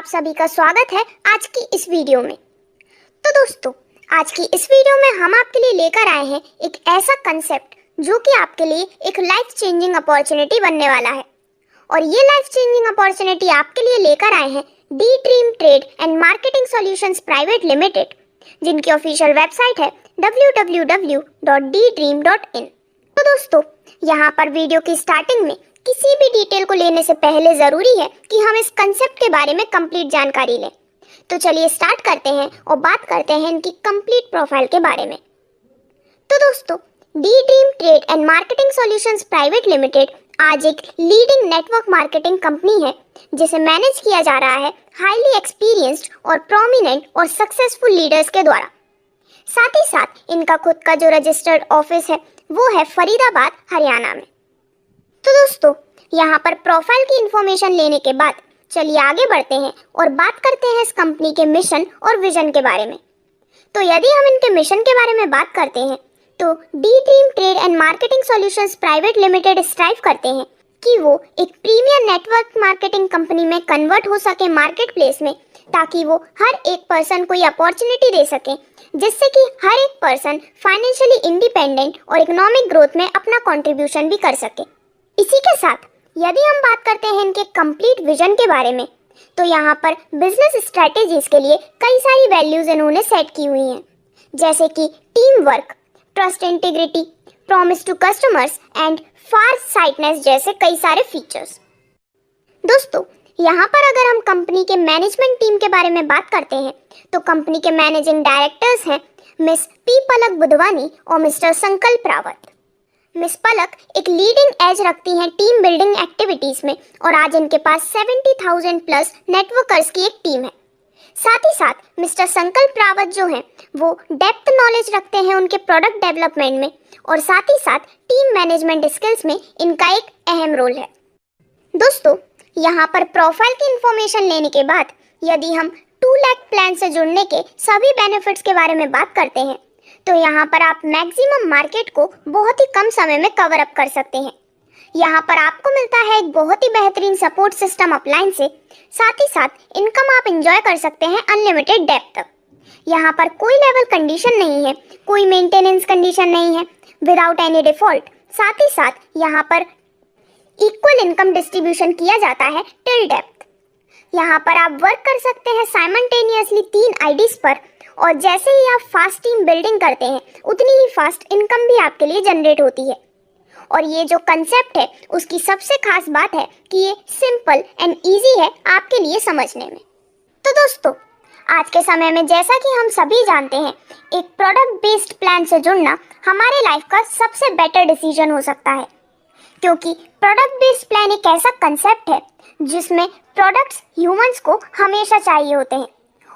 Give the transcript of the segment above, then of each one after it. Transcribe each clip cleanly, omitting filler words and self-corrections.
सभी का स्वागत है आज की इस वीडियो में। तो दोस्तों, आज की इस वीडियो में हम आपके लिए लेकर आए हैं एक ऐसा कंसेप्ट जो कि आपके लिए एक लाइफ चेंजिंग अपॉर्चुनिटी बनने वाला है। और ये लाइफ चेंजिंग अपॉर्चुनिटी आपके लिए लेकर आए हैं D dream trade and marketing solutions private limited, जिनकी ऑफिशियल वेबसाइट है www.ddream.in। तो दोस्तों, यहाँ पर वीडियो की स्टार्टिंग में किसी भी डिटेल को लेने से पहले जरूरी है कि हम इस कंसेप्ट के बारे में कंप्लीट जानकारी लें। तो चलिए स्टार्ट करते हैं और बात करते हैं इनकी कंप्लीट प्रोफाइल के बारे में। तो दोस्तों, D dream trade and marketing solutions private limited आज एक लीडिंग नेटवर्क मार्केटिंग कंपनी है, जिसे मैनेज किया जा रहा है हाईली एक्सपीरियंस्ड और प्रोमिनेंट और सक्सेसफुल लीडर्स के द्वारा। साथ ही साथ इनका खुद का जो रजिस्टर्ड ऑफिस है वो है फरीदाबाद, हरियाणा में। तो दोस्तों, यहाँ पर प्रोफाइल की इंफॉर्मेशन लेने के बाद चलिए आगे बढ़ते हैं और बात करते हैं इस कंपनी के मिशन और विजन के बारे में। तो यदि हम इनके मिशन के बारे में बात करते हैं तो D dream trade and marketing solutions private limited strive करते हैं कि वो एक प्रीमियर नेटवर्क मार्केटिंग कंपनी में कन्वर्ट हो सके मार्केट प्लेस में, ताकि वो हर एक पर्सन को ये अपॉर्चुनिटी दे सके जिससे कि हर एक पर्सन फाइनेंशियली इंडिपेंडेंट और इकोनॉमिक ग्रोथ में अपना कंट्रीब्यूशन भी कर सके। इसी के साथ यदि हम बात करते हैं इनके कंप्लीट विजन के बारे में, तो यहाँ पर बिजनेस स्ट्रेटेजीज के लिए कई सारी वैल्यूज इन्होंने सेट की हुई हैं, जैसे कि team work, trust, integrity, promise to customers and far sightedness जैसे कई सारे फीचर्स। दोस्तों, यहाँ पर अगर हम कंपनी के मैनेजमेंट टीम के बारे में बात करते हैं तो कंपनी के मैनेजिंग डायरेक्टर्स हैं मिस पी पलक बुधवानी और मिस्टर संकल्प रावत। मिस पलक एक लीडिंग एज रखती हैं टीम बिल्डिंग एक्टिविटीज में और आज इनके पास 70,000 प्लस नेटवर्कर्स की एक टीम है। साथ ही साथ मिस्टर संकल्प रावत जो हैं वो डेप्थ नॉलेज रखते हैं उनके प्रोडक्ट डेवलपमेंट में और साथ ही साथ टीम मैनेजमेंट स्किल्स में इनका एक अहम रोल है। दोस्तों, यहाँ पर प्रोफाइल की इंफॉर्मेशन लेने के बाद यदि हम 2 लाख प्लान से जुड़ने के सभी बेनिफिट्स के बारे में बात करते हैं तो यहाँ पर आप मैक्सिमम मार्केट को बहुत ही कम समय में कवर अप कर सकते हैं। यहाँ पर आपको मिलता है एक बहुत ही बेहतरीन सपोर्ट सिस्टम अपलाइन से, साथ ही साथ इनकम आप एंजॉय कर सकते हैं अनलिमिटेड डेप्थ तक। यहाँ पर कोई लेवल कंडीशन नहीं है, कोई मेंटेनेंस कंडीशन नहीं है विदाउट एनी डिफॉल्ट। साथ ही साथ यहाँ पर इक्वल इनकम डिस्ट्रीब्यूशन किया जाता है टिल डेप्थ। यहाँ पर आप वर्क कर सकते हैं साइमल्टेनियसली 3 आईडीज पर, और जैसे ही आप फास्ट टीम बिल्डिंग करते हैं उतनी ही फास्ट इनकम भी आपके लिए जनरेट होती है। और ये जो कंसेप्ट है उसकी सबसे खास बात है कि ये सिंपल एंड इजी है आपके लिए समझने में। तो दोस्तों, आज के समय में जैसा कि हम सभी जानते हैं, एक प्रोडक्ट बेस्ड प्लान से जुड़ना हमारे लाइफ का सबसे बेटर डिसीजन हो सकता है, क्योंकि प्रोडक्ट बेस्ड प्लान एक ऐसा कंसेप्ट है जिसमें प्रोडक्ट्स ह्यूमंस को हमेशा चाहिए होते हैं।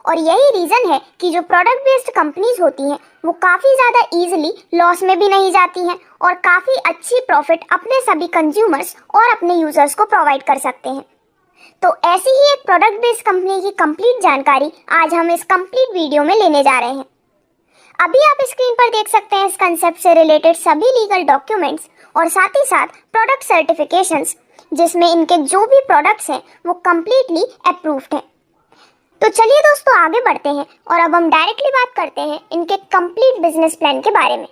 और यही रीज़न है कि जो प्रोडक्ट बेस्ड कंपनीज होती हैं वो काफ़ी ज़्यादा इजीली लॉस में भी नहीं जाती हैं और काफ़ी अच्छी प्रॉफिट अपने सभी कंज्यूमर्स और अपने यूजर्स को प्रोवाइड कर सकते हैं। तो ऐसी ही एक प्रोडक्ट बेस्ड कंपनी की कंप्लीट जानकारी आज हम इस कंप्लीट वीडियो में लेने जा रहे हैं। अभी आप स्क्रीन पर देख सकते हैं इस कंसेप्ट से रिलेटेड सभी लीगल डॉक्यूमेंट्स और साथ ही साथ प्रोडक्ट सर्टिफिकेशंस, जिसमें इनके जो भी प्रोडक्ट्स हैं वो कम्प्लीटली अप्रूव्ड हैं। तो चलिए दोस्तों, आगे बढ़ते हैं और अब हम डायरेक्टली बात करते हैं इनके कंप्लीट बिजनेस प्लान के बारे में।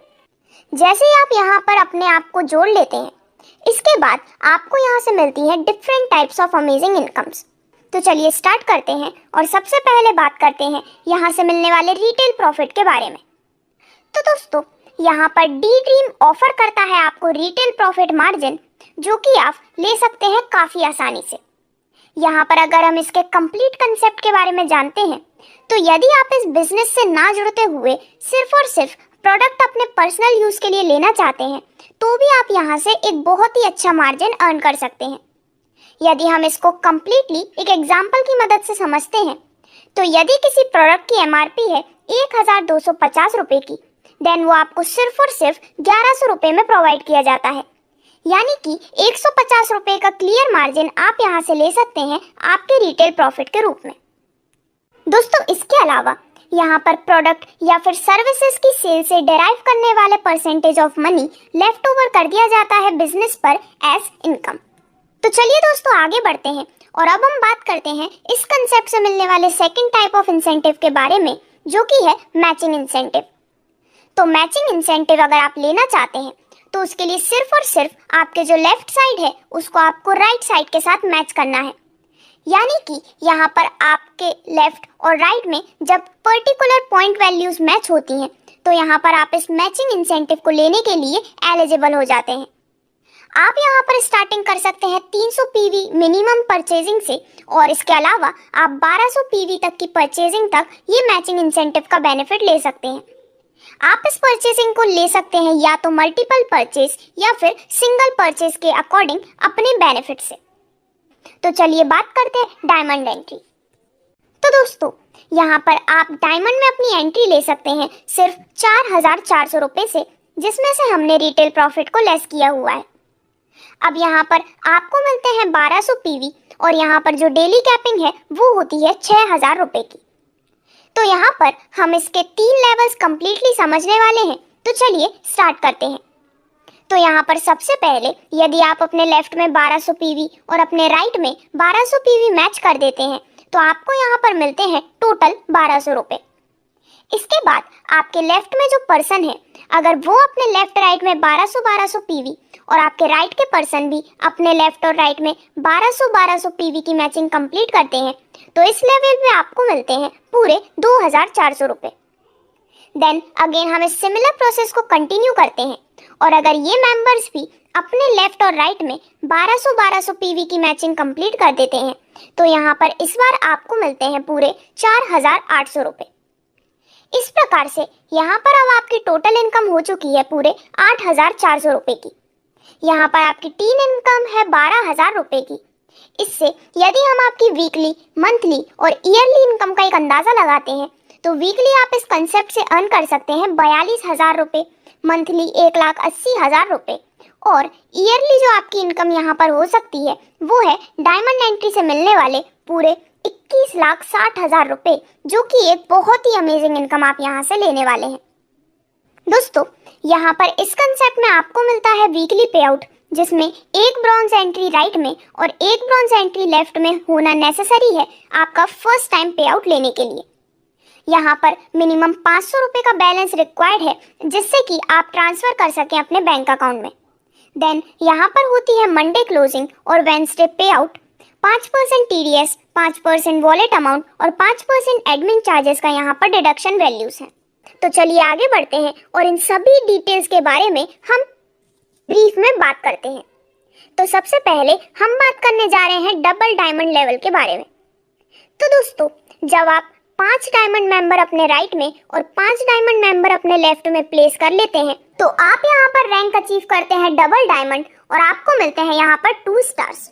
जैसे ही आप यहाँ पर अपने आप को जोड़ लेते हैं, इसके बाद आपको यहाँ से मिलती है different types of amazing incomes. तो चलिए स्टार्ट करते हैं और सबसे पहले बात करते हैं यहाँ से मिलने वाले रिटेल प्रॉफिट के बारे में। तो दोस्तों, यहाँ पर डी ड्रीम ऑफर करता है आपको रिटेल प्रॉफिट मार्जिन, जो कि आप ले सकते हैं काफ़ी आसानी से। यहाँ पर अगर हम इसके कंप्लीट कंसेप्ट के बारे में जानते हैं तो यदि आप इस बिजनेस से ना जुड़ते हुए सिर्फ और सिर्फ प्रोडक्ट अपने पर्सनल यूज के लिए लेना चाहते हैं तो भी आप यहाँ से एक बहुत ही अच्छा मार्जिन अर्न कर सकते हैं। यदि हम इसको कंप्लीटली एक एग्जाम्पल की मदद से समझते हैं तो यदि किसी प्रोडक्ट की एमआरपी है 1250 रुपये की, देन वो आपको सिर्फ और सिर्फ 1100 रुपये में प्रोवाइड किया जाता है, यानी कि 150 रुपये का क्लियर मार्जिन आप यहाँ से ले सकते हैं आपके रिटेल प्रॉफिट के रूप में। दोस्तों, इसके अलावा यहाँ पर प्रोडक्ट या फिर सर्विसेज की सेल से डेराइव करने वाले percentage of money left over कर दिया जाता है बिजनेस पर एज इनकम। तो चलिए दोस्तों आगे बढ़ते हैं और अब हम बात करते हैं इस कंसेप्ट से मिलने वाले सेकंड टाइप ऑफ इंसेंटिव के बारे में, जो कि है मैचिंग इंसेंटिव। तो मैचिंग इंसेंटिव अगर आप लेना चाहते हैं तो उसके लिए सिर्फ और सिर्फ आपके जो लेफ्ट साइड है उसको आपको राइट साइड के साथ मैच करना है। यानी कि यहाँ पर आपके लेफ्ट और राइट में जब पर्टिकुलर पॉइंट वैल्यूज मैच होती हैं तो यहाँ पर आप इस मैचिंग इंसेंटिव को लेने के लिए एलिजिबल हो जाते हैं। आप यहाँ पर स्टार्टिंग कर सकते हैं 300 पीवी मिनिमम परचेजिंग से, और इसके अलावा आप 1200 पीवी तक की परचेजिंग तक ये मैचिंग इंसेंटिव का बेनिफिट ले सकते हैं। आप इस परचेजिंग को ले सकते हैं या तो मल्टीपल परचेज या फिर सिंगल परचेज के अकॉर्डिंग अपने बेनिफिट से। तो चलिए बात करते हैं डायमंड एंट्री। तो दोस्तों यहाँ पर आप डायमंड में अपनी एंट्री ले सकते हैं सिर्फ 4400 रुपये से, जिसमें से हमने रिटेल प्रॉफिट को लेस किया हुआ है। अब यहाँ पर आपको मिलते हैं 1200 पीवी और यहाँ पर जो डेली कैपिंग है वो होती है 6000 रुपये की। तो यहाँ पर हम इसके 3 लेवल्स कंप्लीटली समझने वाले हैं, तो चलिए स्टार्ट करते हैं। तो यहाँ पर सबसे पहले यदि आप अपने लेफ्ट में 1200 पीवी और अपने राइट में 1200 पीवी मैच कर देते हैं तो आपको यहाँ पर मिलते हैं टोटल 1200 रुपये। इसके बाद आपके लेफ्ट में जो पर्सन है, अगर वो अपने लेफ्ट राइट में 1200 पीवी और आपके राइट के पर्सन भी अपने लेफ्ट और राइट में 1200 पीवी की मैचिंग कंप्लीट करते हैं तो इस लेवल पे आपको मिलते हैं पूरे 2400 रुपये। देन अगेन हम इस सिमिलर प्रोसेस को कंटिन्यू करते हैं और अगर ये मेंबर्स भी अपने लेफ्ट और राइट में 1200 पीवी की मैचिंग कंप्लीट कर देते हैं तो यहाँ पर इस बार आपको मिलते हैं पूरे 4800 रुपये। इस प्रकार से यहाँ पर अब आपकी टोटल इनकम हो चुकी है पूरे 8400 रुपये की। यहाँ पर आपकी टीन इनकम है 12000 रुपये की। इससे यदि हम आपकी वीकली, मंथली और ईयरली इनकम का एक अंदाज़ा लगाते हैं तो वीकली आप इस कंसेप्ट से अर्न कर सकते हैं 42,000 रुपये, मंथली 1,80,000 रुपये, और ईयरली जो आपकी इनकम यहाँ पर हो सकती है वो है डायमंड एंट्री से मिलने वाले पूरे 21,60,000 रुपये, जो कि एक बहुत ही अमेजिंग इनकम आप यहाँ से लेने वाले हैं। दोस्तों यहाँ पर इस कंसेप्ट में आपको मिलता है वीकली पे आउट, जिसमें एक ब्रॉन्ज एंट्री राइट में और एक ब्रॉन्ज एंट्री लेफ्ट में होना नेसेसरी है आपका फर्स्ट टाइम पे आउट लेने के लिए। यहाँ पर मिनिमम 500 रुपये का बैलेंस रिक्वायर्ड है, जिससे कि आप ट्रांसफर कर सकें अपने बैंक अकाउंट में। देन यहाँ पर होती है मंडे क्लोजिंग और वेंसडे पे आउट। 5% TDS, 5% वॉलेट अमाउंट और 5% एडमिन चार्जेस का यहाँ पर डिडक्शन वैल्यूज हैं। तो चलिए आगे बढ़ते हैं और इन सभी डिटेल्स के बारे में हम ब्रीफ में बात करते हैं। तो सबसे पहले हम बात करने जा रहे हैं डबल डायमंड लेवल के बारे में। तो दोस्तों जब आप 5 डायमंड मेंबर अपने राइट में और 5 डायमंड मेंबर अपने लेफ्ट में प्लेस कर लेते हैं तो आप यहाँ पर रैंक अचीव करते हैं डबल डायमंड और आपको मिलते हैं यहाँ पर 2 स्टार्स।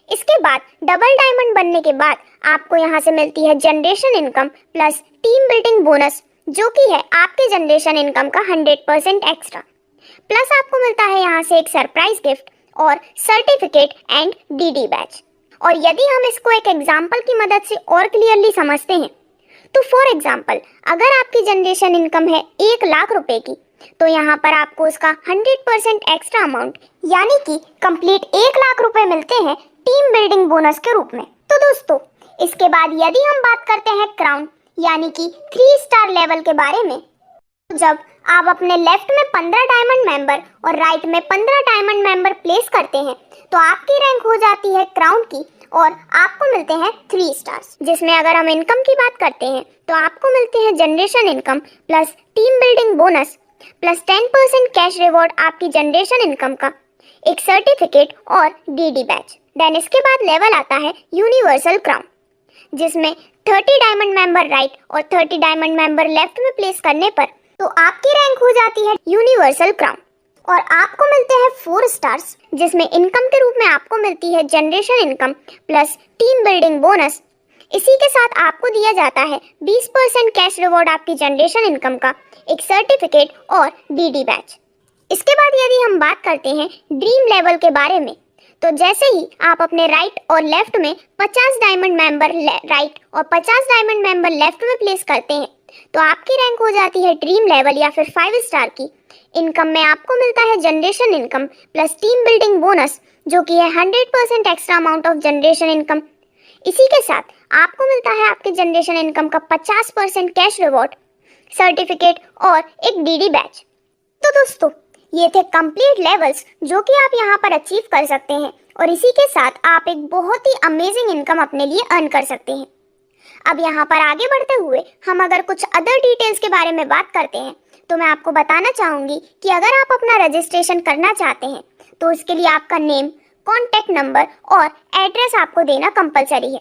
इसके बाद डबल डायमंड बनने के बाद आपको यहाँ से मिलती है generation income plus team building bonus, जो कि है आपके जनरेशन इनकम का 100% एक्स्ट्रा, प्लस आपको मिलता है यहाँ से एक सरप्राइज गिफ्ट और सर्टिफिकेट एंड DD बैच। और यदि हम इसको एक एग्जाम्पल की मदद से और क्लियरली समझते हैं तो फॉर एग्जाम्पल अगर आपकी जनरेशन इनकम है 1 लाख रुपए की तो यहाँ पर आपको उसका 100% एक्स्ट्रा अमाउंट यानी कि कंप्लीट 1 लाख रुपए मिलते हैं टीम बिल्डिंग बोनस के रूप में। तो दोस्तों इसके बाद यदि हम बात करते हैं क्राउन यानी कि 3 स्टार लेवल के बारे में, जब आप अपने लेफ्ट में 15 डायमंड मेंबर और राइट में 15 डायमंड मेंबर प्लेस करते हैं तो आपकी रैंक हो जाती है क्राउन की और आपको मिलते हैं 3 स्टार्स, जिसमें अगर हम इनकम की बात करते हैं तो आपको मिलते हैं generation income plus team building bonus plus 10% cash reward आपकी जनरेशन इनकम का, एक सर्टिफिकेट और DD बैच। देन इसके बाद लेवल आता है यूनिवर्सल क्राउन, जिसमें 30 डायमंड मेंबर राइट और 30 डायमंड मेंबर लेफ्ट में प्लेस करने पर तो आपकी रैंक हो जाती है यूनिवर्सल क्राउन और आपको मिलते हैं 4 स्टार्स, जिसमें इनकम के रूप में आपको मिलती है generation income plus team building bonus. इसी के साथ आपको दिया जाता है 20% कैश रिवॉर्ड आपकी जनरेशन इनकम का, एक सर्टिफिकेट और DD बैच। इसके बाद यदि हम बात करते हैं ड्रीम लेवल के बारे में, तो जैसे ही आप अपने राइट और लेफ्ट में 50 डायमंड मेंबर राइट और 50 डायमंड मेंबर लेफ्ट में प्लेस करते हैं तो आपकी रैंक हो जाती है ड्रीम लेवल या फिर 5 स्टार की। इनकम में आपको मिलता है generation income plus team building bonus, जो कि है 100% extra amount of generation income. इसी के साथ आपको मिलता है आपके जनरेशन इनकम का 50% कैश रिवॉर्ड, सर्टिफिकेट और एक डीडी बैच। तो दोस्तों, ये थे कंप्लीट लेवल्स जो कि आप यहाँ पर अचीव कर सकते हैं और इसी के साथ आप एक बहुत ही अमेजिंग इनकम अपने लिए अर्न कर सकते हैं। अब यहाँ पर आगे बढ़ते हुए हम अगर कुछ अदर डिटेल्स के बारे में बात करते हैं तो मैं आपको बताना चाहूँगी कि अगर आप अपना रजिस्ट्रेशन करना चाहते हैं तो इसके लिए आपका नेम, कॉन्टैक्ट नंबर और एड्रेस आपको देना कंपलसरी है।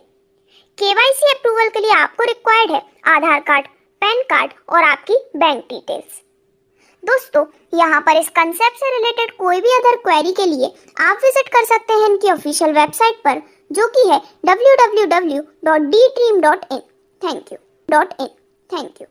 केवाईसी अप्रूवल के लिए आपको रिक्वायर्ड है आधार कार्ड, पैन कार्ड और आपकी बैंक डिटेल्स। दोस्तों, यहाँ पर इस कंसेप्ट से रिलेटेड कोई भी अदर क्वेरी के लिए आप विजिट कर सकते हैं इनकी ऑफिशियल वेबसाइट पर, जो कि है www.ddream.in। Thank you.